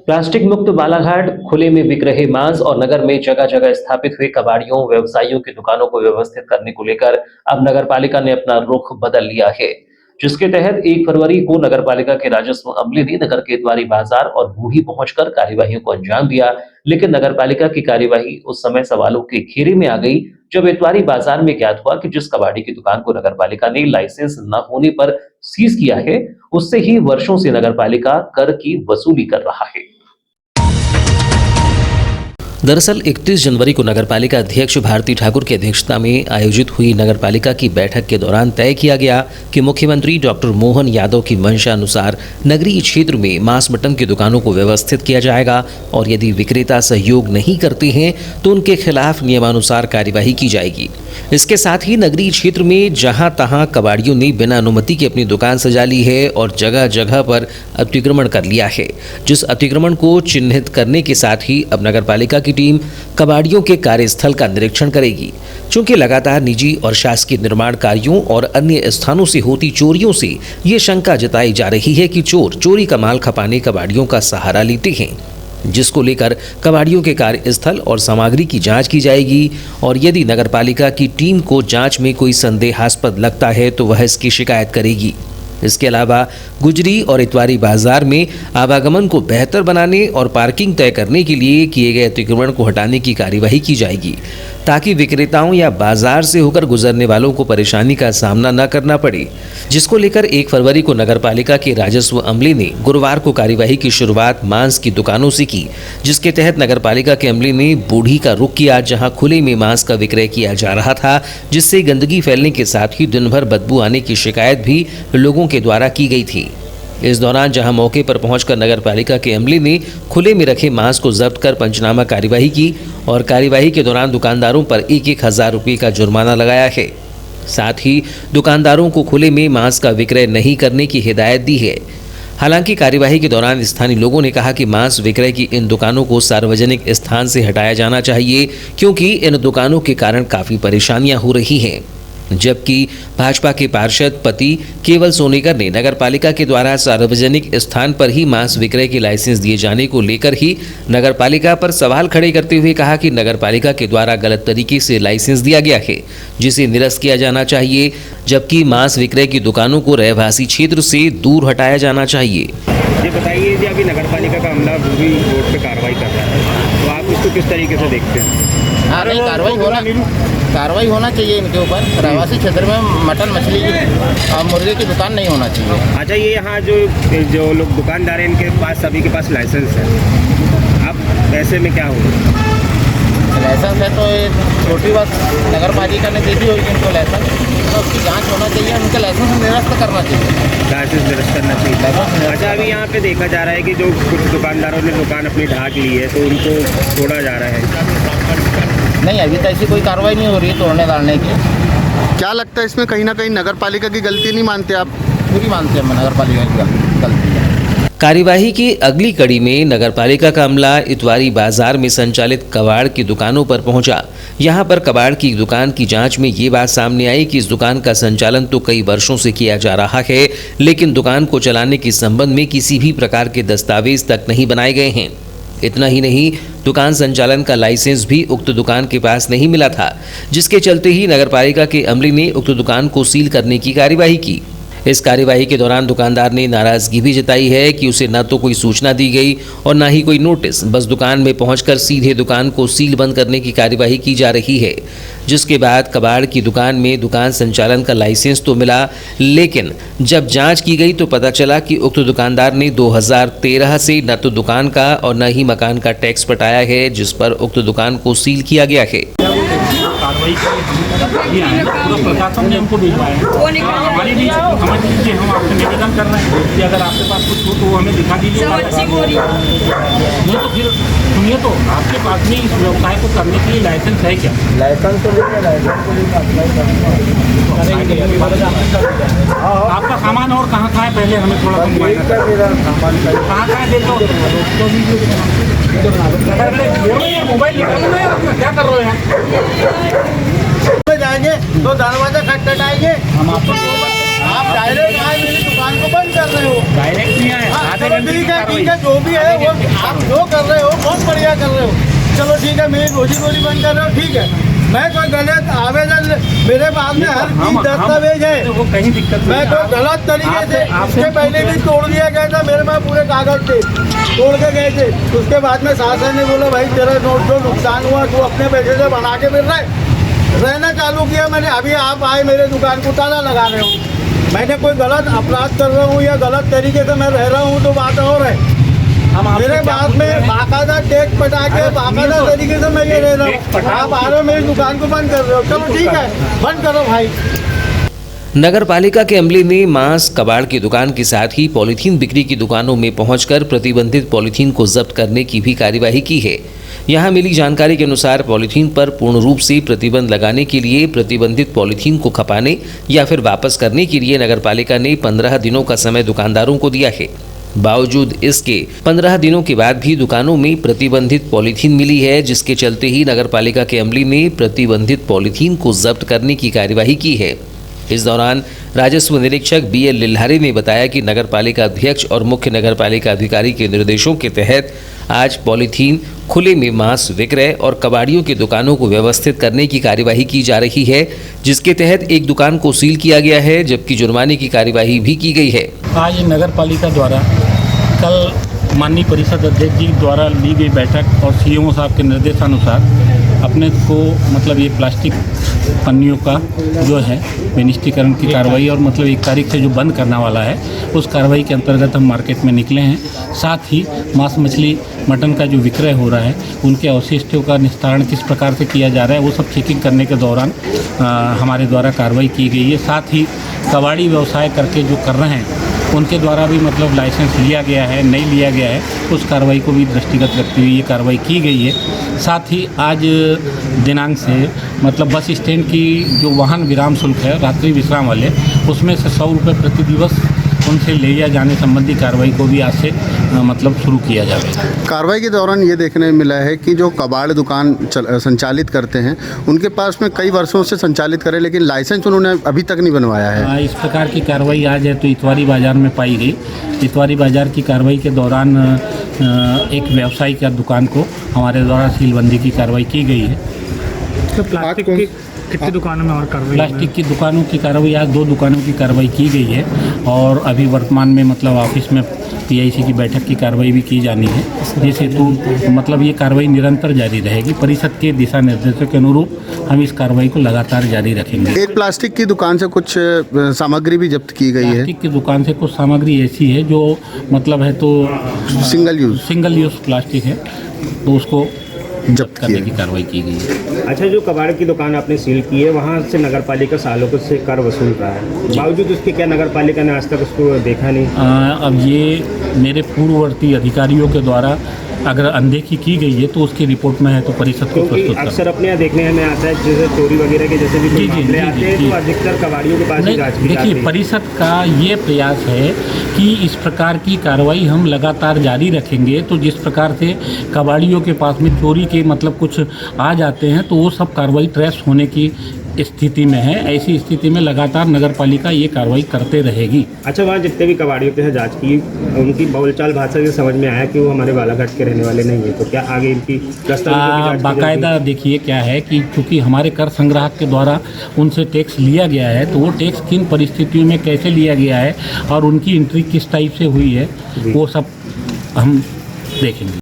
Plastic मुक्त बालाघाट, खुले में बिक रहे मांस और नगर में जगह जगह स्थापित हुए कबाड़ियों, व्यवसायियों की दुकानों को व्यवस्थित करने को लेकर अब नगर पालिका ने अपना रुख बदल लिया है, जिसके तहत 1 फरवरी को नगर पालिका के राजस्व अमले ने नगर के इतवारी बाजार और बूढ़ी पहुंचकर कार्यवाहियों को अंजाम दिया। लेकिन नगर पालिका की कार्यवाही उस समय सवालों के घेरे में आ गई जब इतवारी बाजार में ज्ञात हुआ कि जिस कबाड़ी की दुकान को नगर पालिका ने लाइसेंस न होने पर सीज किया है, उससे ही वर्षों से नगर पालिका कर की वसूली कर रहा है। दरअसल 31 जनवरी को नगरपालिका अध्यक्ष भारती ठाकुर की अध्यक्षता में आयोजित हुई नगरपालिका की बैठक के दौरान तय किया गया कि मुख्यमंत्री डॉक्टर मोहन यादव की मंशा अनुसार नगरीय क्षेत्र में मांस मटन की दुकानों को व्यवस्थित किया जाएगा और यदि विक्रेता सहयोग नहीं करते हैं तो उनके खिलाफ नियमानुसार कार्यवाही की जाएगी। इसके साथ ही नगरीय क्षेत्र में जहां तहां कबाड़ियों ने बिना अनुमति के अपनी दुकान सजा ली है और जगह जगह पर अतिक्रमण कर लिया है, जिस अतिक्रमण को चिन्हित करने के साथ ही अब नगरपालिका की टीम कबाड़ियों के कार्यस्थल का निरीक्षण करेगी। चूंकि लगातार निजी और शासकीय निर्माण कार्यों और अन्य स्थानों से होती चोरियों से ये शंका जताई जा रही है कि चोर चोरी का माल खपाने कबाड़ियों का सहारा लेते हैं, जिसको लेकर कबाड़ियों के कार्यस्थल और सामग्री की जांच की जाएगी और यदि नगरपालिका की टीम को जांच में कोई संदेहास्पद लगता है तो वह इसकी शिकायत करेगी। इसके अलावा गुजरी और इतवारी बाजार में आवागमन को बेहतर बनाने और पार्किंग तय करने के लिए किए गए अतिक्रमण को हटाने की कार्यवाही की जाएगी ताकि विक्रेताओं या बाजार से होकर गुजरने वालों को परेशानी का सामना न करना पड़े, जिसको लेकर 1 फरवरी को नगरपालिका के राजस्व अमले ने गुरुवार को कार्यवाही की शुरुआत मांस की दुकानों से की, जिसके तहत नगरपालिका के अमले ने बूढ़ी का रुख किया जहां खुले में मांस का विक्रय किया जा रहा था, जिससे गंदगी फैलने के साथ ही दिन भर बदबू आने की शिकायत भी लोगों के द्वारा की गई थी। इस दौरान जहां मौके पर पहुंचकर नगरपालिका के अमले ने खुले में रखे मांस को जब्त कर पंचनामा कार्यवाही की और कार्यवाही के दौरान दुकानदारों पर 1-1 हजार रुपये का जुर्माना लगाया है। साथ ही दुकानदारों को खुले में मांस का विक्रय नहीं करने की हिदायत दी है। हालांकि कार्यवाही के दौरान स्थानीय लोगों ने कहा कि मांस विक्रय की इन दुकानों को सार्वजनिक स्थान से हटाया जाना चाहिए, क्योंकि इन दुकानों के कारण काफ़ी परेशानियां हो रही हैं। जबकि भाजपा के पार्षद पति केवल सोनेकर ने नगरपालिका के द्वारा सार्वजनिक स्थान पर ही मांस विक्रय के लाइसेंस दिए जाने को लेकर ही नगरपालिका पर सवाल खड़े करते हुए कहा कि नगरपालिका के द्वारा गलत तरीके से लाइसेंस दिया गया है, जिसे निरस्त किया जाना चाहिए, जबकि मांस विक्रय की दुकानों को रहवासी क्षेत्र से दूर हटाया जाना चाहिए। ये बताइए जी, अभी नगरपालिका का अमला भी रोड पे कार्रवाई कर रहा है, तो आप इसको किस तरीके से देखते हैं? हाँ, नहीं, कार्रवाई होना चाहिए इनके ऊपर। रहवासी क्षेत्र में मटन मछली और मुर्गे की दुकान नहीं होना चाहिए। अच्छा, ये यहाँ जो लोग दुकानदार हैं, इनके पास सभी के पास लाइसेंस है, अब ऐसे में क्या होगा? लाइसेंस है तो ये छोटी बात, नगर पालिका ने दे दी होगी इनको लाइसेंस, तो उसकी जांच होना चाहिए, उनके लाइसेंस निरस्त करना चाहिए। लाइसेंस निरस्त करना चाहिए। अच्छा, अभी यहाँ पे देखा जा रहा है कि जो कुछ दुकानदारों ने दुकान अपनी ढाक ली है तो उनको छोड़ा जा रहा है। नहीं, अभी तो ऐसी कोई कार्रवाई नहीं हो रही है तोड़ने डालने की। क्या लगता है इसमें कहीं ना कहीं नगर पालिका की गलती नहीं मानते आप? पूरी मानते हैं नगर पालिका की गलती है। कार्यवाही की अगली कड़ी में नगरपालिका का अमला इतवारी बाजार में संचालित कबाड़ की दुकानों पर पहुंचा। यहां पर कबाड़ की दुकान की जांच में ये बात सामने आई कि इस दुकान का संचालन तो कई वर्षों से किया जा रहा है, लेकिन दुकान को चलाने के संबंध में किसी भी प्रकार के दस्तावेज तक नहीं बनाए गए हैं। इतना ही नहीं, दुकान संचालन का लाइसेंस भी उक्त दुकान के पास नहीं मिला था, जिसके चलते ही नगरपालिका के अमले ने उक्त दुकान को सील करने की कार्यवाही की। इस कार्यवाही के दौरान दुकानदार ने नाराजगी भी जताई है कि उसे न तो कोई सूचना दी गई और न ही कोई नोटिस, बस दुकान में पहुंचकर सीधे दुकान को सील बंद करने की कार्यवाही की जा रही है। जिसके बाद कबाड़ की दुकान में दुकान संचालन का लाइसेंस तो मिला, लेकिन जब जांच की गई तो पता चला कि उक्त दुकानदार ने 2013 से न तो दुकान का और न ही मकान का टैक्स पटाया है, जिस पर उक्त दुकान को सील किया गया है। कार्रवाई पूरा प्रशासन ने हमको भिजवाया है। हमारी भी समझ लीजिए, हम आपसे निवेदन कर रहे हैं कि अगर आपके पास कुछ हो तो वो हमें दिखा दीजिए। नहीं तो फिर सुनिए, तो आपके पास में इस व्यवसाय को करने के लिए लाइसेंस है क्या? लाइसेंस तो आपका सामान और कहाँ है, पहले हमें थोड़ा कहाँ है देखो। मोबाइल क्या कर रहे हैं? जाएंगे तो दरवाजा खटखटाएंगे, हम आप डायरेक्ट आए मेरी दुकान को बंद कर रहे हो। डायरेक्ट नहीं आए, हाँ, आधे चलो घंटे की ठीक है, कार्रवाई। ठीक है, जो भी है वो आप जो कर रहे हो बहुत बढ़िया कर रहे हो। चलो ठीक है, मेरी रोजी रोटी बंद कर रहे हो, ठीक है। मैं कोई गलत आवेदन, मेरे पास में हर चीज दस्तावेज है। वो कहीं दिक्कत मैं नहीं कोई गलत तरीके से, आपसे- इसके पहले भी तोड़ दिया गया था, मेरे पास पूरे कागज थे, तोड़ के गए थे। उसके बाद में शासन ने बोला भाई तेरा नोट जो नुकसान हुआ तू अपने पैसे से बना के फिर रहना चालू किया। मैंने अभी आप आए मेरे दुकान को ताला लगा रहे हो। मैंने कोई गलत अपराध कर रहा हूँ या गलत तरीके से मैं रह रहा हूँ तो बात और है। हम आपसे मेरे क्या बाद पूछ रहे में हैं? बाकायदा टैक्स पटा के अरे बाकायदा सुनिए तो, तरीके से मैं ये रह रहा टैक्स हूँ। पटाओ। आप आ रहे हो मेरी दुकान को बंद कर रहे हो, चलो ठीक है बंद करो भाई। नगर पालिका के अमले ने मांस कबाड़ की दुकान के साथ ही पॉलीथीन बिक्री की दुकानों में पहुंचकर प्रतिबंधित पॉलीथीन को जब्त करने की भी कार्यवाही की है। यहां मिली जानकारी के अनुसार पॉलीथीन पर पूर्ण रूप से प्रतिबंध लगाने के लिए प्रतिबंधित पॉलीथीन को खपाने या फिर वापस करने के लिए नगर पालिका ने 15 दिनों का समय दुकानदारों को दिया है। बावजूद इसके 15 दिनों के बाद भी दुकानों में प्रतिबंधित पॉलीथीन मिली है, जिसके चलते ही नगर पालिका के अमले ने प्रतिबंधित पॉलीथीन को जब्त करने की कार्यवाही की है। इस दौरान राजस्व निरीक्षक BL लिल्हारी ने बताया कि नगर पालिका अध्यक्ष और मुख्य नगर पालिका अधिकारी के निर्देशों के तहत आज पॉलीथीन खुले में मांस विक्रय और कबाड़ियों की दुकानों को व्यवस्थित करने की कार्यवाही की जा रही है, जिसके तहत एक दुकान को सील किया गया है, जबकि जुर्माने की कार्यवाही भी की गई है। आज नगर पालिका द्वारा कल माननीय परिषद अध्यक्ष जी द्वारा ली गई बैठक और CMO साहब के निर्देशानुसार अपने को मतलब ये प्लास्टिक पन्नियों का जो है विनिष्टीकरण की कार्रवाई और मतलब 1 तारीख से जो बंद करने वाला है उस कार्रवाई के अंतर्गत हम मार्केट में निकले हैं। साथ ही मांस मछली मटन का जो विक्रय हो रहा है उनके अवशिष्टों का निस्तारण किस प्रकार से किया जा रहा है वो सब चेकिंग करने के दौरान हमारे द्वारा कार्रवाई की गई है। साथ ही कबाड़ी व्यवसाय करके जो कर रहे हैं उनके द्वारा भी मतलब लाइसेंस लिया गया है नहीं लिया गया है, उस कार्रवाई को भी दृष्टिगत रखते हुए ये कार्रवाई की गई है। साथ ही आज दिनांक से मतलब बस स्टैंड की जो वाहन विराम शुल्क है रात्रि विश्राम वाले, उसमें से 100 रुपये प्रति दिवस उनसे ले जाने संबंधी कार्रवाई को भी आज से मतलब शुरू किया जाएगा। कार्रवाई के दौरान ये देखने में मिला है कि जो कबाड़ दुकान संचालित करते हैं उनके पास में कई वर्षों से संचालित करें, लेकिन लाइसेंस उन्होंने अभी तक नहीं बनवाया है। इस प्रकार की कार्रवाई आज है तो इतवारी बाज़ार में पाई गई। इतवारी बाज़ार की कार्रवाई के दौरान एक व्यवसायी का दुकान को हमारे द्वारा सीलबंदी की कार्रवाई की गई है। तो प्लास्टिक की कितनी दुकानों में और कार्रवाई? प्लास्टिक की दुकानों की कार्रवाई आज 2 दुकानों की कार्रवाई की गई है और अभी वर्तमान में मतलब ऑफिस में PIC की बैठक की कार्रवाई भी की जानी है, जिस हेतु मतलब ये कार्रवाई निरंतर जारी रहेगी। परिषद के दिशा निर्देशों के अनुरूप हम इस कार्रवाई को लगातार जारी रखेंगे। एक प्लास्टिक की दुकान से कुछ सामग्री भी जब्त की गई है। प्लास्टिक की दुकान से कुछ सामग्री ऐसी है जो मतलब है तो सिंगल यूज़ प्लास्टिक है, तो उसको जब्त करने की कार्रवाई की गई है। अच्छा, जो कबाड़ की दुकान आपने सील की है वहाँ से नगर पालिका सालों से कर वसूल रहा है, बावजूद उसके क्या नगर पालिका ने आज तक उसको देखा नहीं? अब ये मेरे पूर्ववर्ती अधिकारियों के द्वारा अगर अनदेखी की गई है तो उसकी रिपोर्ट में है तो परिषद को प्रस्तुत करें। अक्सर अपने यहाँ देखने में आता है जैसे चोरी वगैरह के जैसे भी कोई मामले आते हैं तो अधिकतर कबाड़ियों के पास ही जांच की जाती है। देखिए, परिषद का ये प्रयास है कि इस प्रकार की कार्रवाई हम लगातार जारी रखेंगे। तो जिस प्रकार से कबाड़ियों के पास में चोरी के मतलब कुछ आ जाते हैं तो वो सब कार्रवाई ट्रेस होने की स्थिति में है। ऐसी स्थिति में लगातार नगर पालिका ये कार्रवाई करते रहेगी। अच्छा, वहाँ जितने भी कबाड़ियों के जांच की उनकी बोलचाल भाषा से समझ में आया कि वो हमारे बालाघाट के रहने वाले नहीं है, तो क्या आगे इनकी बाकायदा देखिए क्या है कि चूँकि हमारे कर संग्राहक के द्वारा उनसे टैक्स लिया गया है तो वो टैक्स किन परिस्थितियों में कैसे लिया गया है और उनकी एंट्री किस टाइप से हुई है वो सब हम देखेंगे।